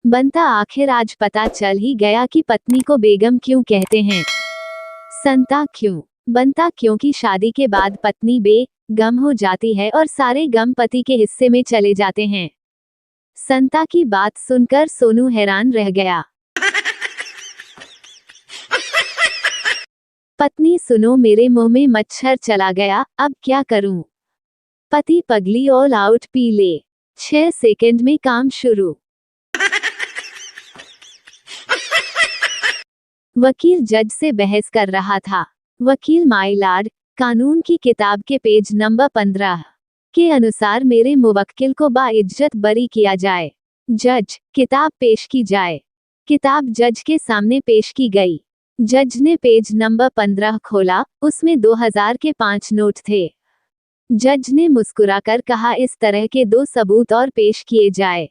बनता आखिर आज पता चल ही गया कि पत्नी को बेगम क्यों कहते हैं। संता क्यों? बनता क्योंकि शादी के बाद पत्नी बेगम हो जाती है और सारे गम पति के हिस्से में चले जाते हैं। संता की बात सुनकर सोनू हैरान रह गया। पत्नी सुनो, मेरे मुंह में मच्छर चला गया, अब क्या करूं? पति पगली ऑल आउट पी ले। 6 सेकंड में काम शुरू। वकील जज से बहस कर रहा था। वकील माय लॉर्ड, कानून की किताब के पेज नंबर 15 के अनुसार मेरे मुवक्किल को बाइज्जत बरी किया जाए। जज, किताब पेश की जाए। किताब जज के सामने पेश की गई। जज ने पेज नंबर 15 खोला, उसमें 2000 के 5 नोट थे। जज ने मुस्कुराकर कहा, इस तरह के 2 सबूत और पेश किए जाए।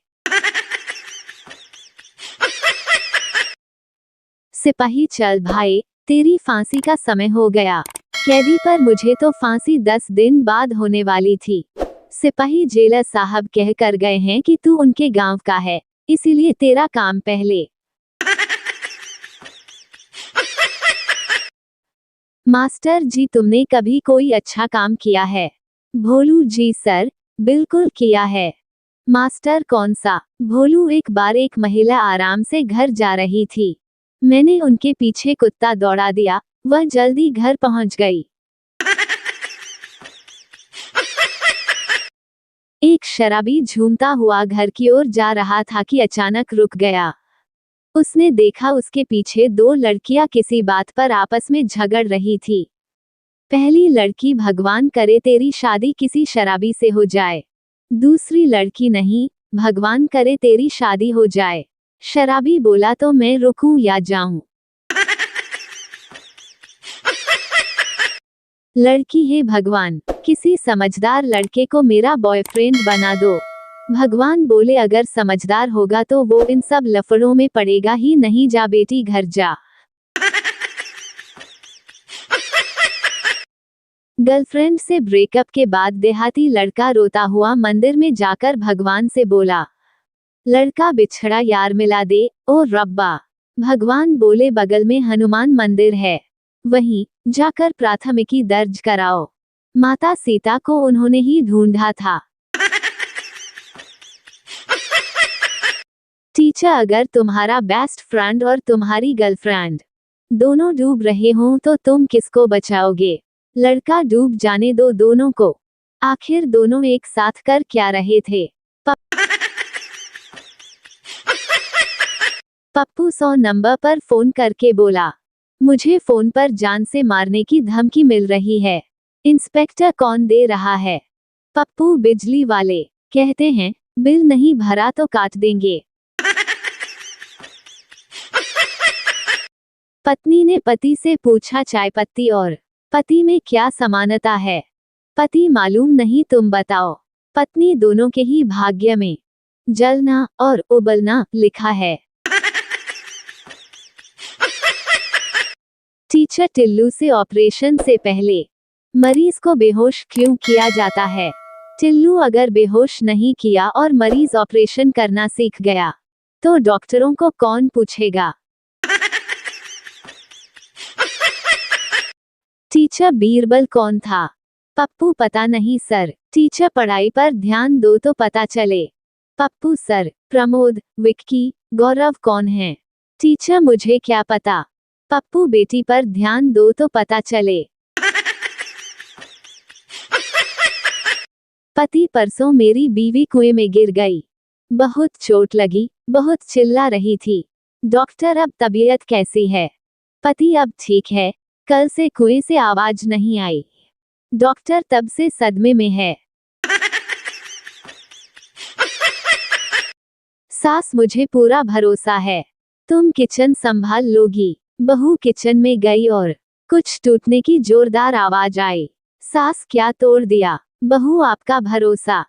सिपाही, चल भाई, तेरी फांसी का समय हो गया। कैदी, पर मुझे तो फांसी 10 दिन बाद होने वाली थी। सिपाही, जेलर साहब कह कर गए हैं कि तू उनके गांव का है, इसीलिए तेरा काम पहले। मास्टर जी, तुमने कभी कोई अच्छा काम किया है? भोलू, जी सर, बिल्कुल किया है। मास्टर, कौन सा? भोलू, एक बार एक महिला आराम से घर जा रही थी। मैंने उनके पीछे कुत्ता दौड़ा दिया, वह जल्दी घर पहुंच गई। एक शराबी झूमता हुआ घर की ओर जा रहा था कि अचानक रुक गया। उसने देखा उसके पीछे 2 लड़कियां किसी बात पर आपस में झगड़ रही थी। पहली लड़की, भगवान करे तेरी शादी किसी शराबी से हो जाए। दूसरी लड़की, नहीं, भगवान करे तेरी शादी हो जाए। शराबी बोला, तो मैं रुकूं या जाऊं? लड़की, हे भगवान, किसी समझदार लड़के को मेरा बॉयफ्रेंड बना दो। भगवान बोले, अगर समझदार होगा तो वो इन सब लफड़ों में पड़ेगा ही नहीं, जा बेटी घर जा। गर्लफ्रेंड से ब्रेकअप के बाद देहाती लड़का रोता हुआ मंदिर में जाकर भगवान से बोला, लड़का बिछड़ा यार मिला दे, ओ रब्बा। भगवान बोले, बगल में हनुमान मंदिर है, वहीं जाकर प्राथमिकी दर्ज कराओ। माता सीता को उन्होंने ही ढूंढा था। टीचर, अगर तुम्हारा बेस्ट फ्रेंड और तुम्हारी गर्लफ्रेंड दोनों डूब रहे हों तो तुम किसको बचाओगे? लड़का, डूब जाने दो दोनों को। आखिर दोनों एक साथ कर क्या रहे थे? पप्पू 100 नंबर पर फोन करके बोला, मुझे फोन पर जान से मारने की धमकी मिल रही है। इंस्पेक्टर, कौन दे रहा है? पप्पू, बिजली वाले। कहते हैं बिल नहीं भरा तो काट देंगे। पत्नी ने पति से पूछा, चाय पत्ती और पति में क्या समानता है? पति, मालूम नहीं, तुम बताओ। पत्नी, दोनों के ही भाग्य में जलना और उबलना लिखा है। टीचर, टिल्लू से ऑपरेशन से पहले मरीज को बेहोश क्यों किया जाता है? टिल्लू, अगर बेहोश नहीं किया और मरीज ऑपरेशन करना सीख गया तो डॉक्टरों को कौन पूछेगा? टीचर, बीरबल कौन था? पप्पू, पता नहीं सर। टीचर, पढ़ाई पर ध्यान दो तो पता चले। पप्पू, सर, प्रमोद, विक्की, गौरव कौन है? टीचर, मुझे क्या पता। पप्पू, बेटी पर ध्यान दो तो पता चले। पति, परसों मेरी बीवी कुएं में गिर गई, बहुत चोट लगी, बहुत चिल्ला रही थी। डॉक्टर, अब तबीयत कैसी है? पति, अब ठीक है, कल से कुएं से आवाज नहीं आई। डॉक्टर, तब से सदमे में है। सास, मुझे पूरा भरोसा है, तुम किचन संभाल लोगी। बहू किचन में गई और कुछ टूटने की जोरदार आवाज आई। सास, क्या तोड़ दिया? बहू, आपका भरोसा।